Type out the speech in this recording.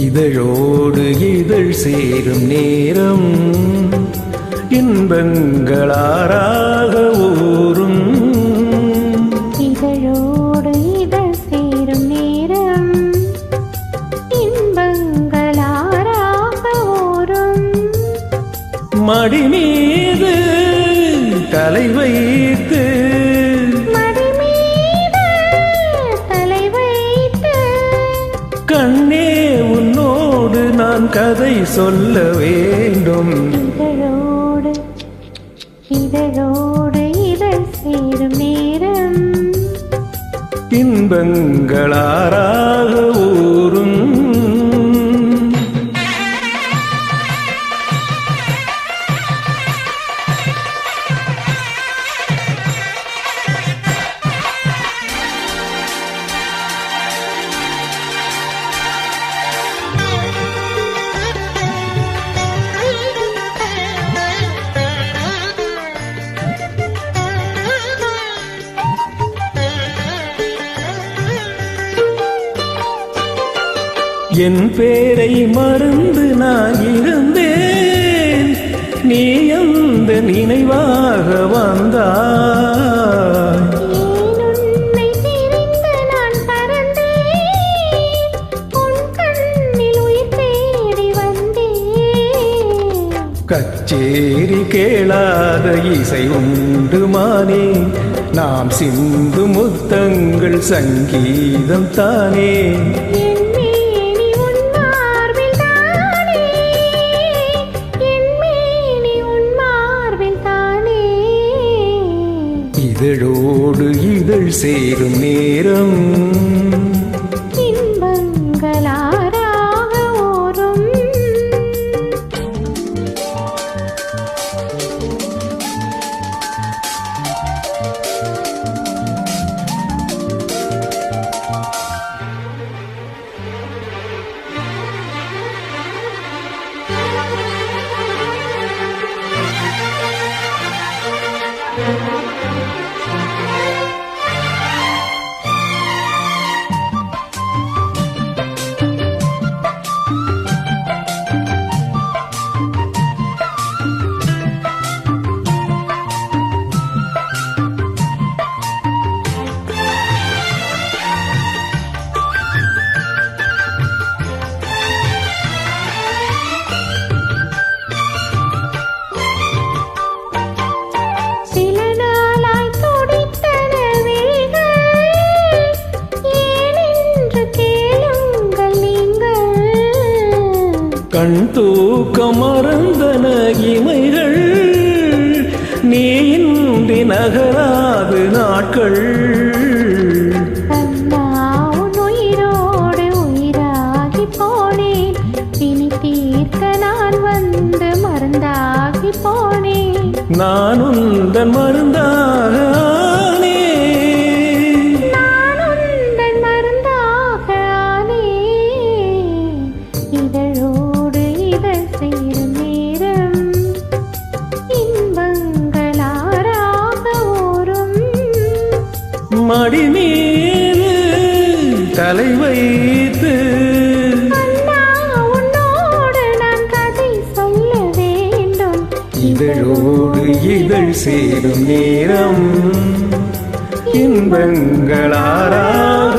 இதழோடு இதழ் சேரும் நேரம் இன்பங்களாராக ஊரும். இதழோடு இதழ் சேரும் நேரம் இன்பங்களாராக ஊரும். மடி மீது தலை வைத்து கண்ணே உன்னோடு நான் கதை சொல்ல வேண்டும். இதழோடு இதழோடு இதழ் சேரும் நேரம் இன்பங்களாராக ஊரும். என் பேரை மறந்து நான் இருந்தேன், நீ அந்த நினைவாக வந்தாய். உன்னை பிரிந்து நான் பறந்தேன், உன் கண்ணில் உயிர் தேடி வந்தேன். கச்சேரி கேளாத இசை உண்டு மானே, நாம் சிந்து முத்தங்கள் சங்கீதம் தானே. இதழோடு இதழ் சேரும் நேரம் இன்பங்களாராக ஊரும். கண் தூக்கம் மறந்தன இமைகள், நீ இன்றி நகராது நாட்கள். உயிரோடு உயிராகி போனேன், இனி தீர்க்க நான் வந்து மருந்தாகி போனேன். நான் உந்தன் மருந்தாக மடி மீது தலை வைத்து உன்னோடு நான் கதை சொல்ல வேண்டும். இதழோடு இதழ் சேரும் நேரம் இன்பங்களாராக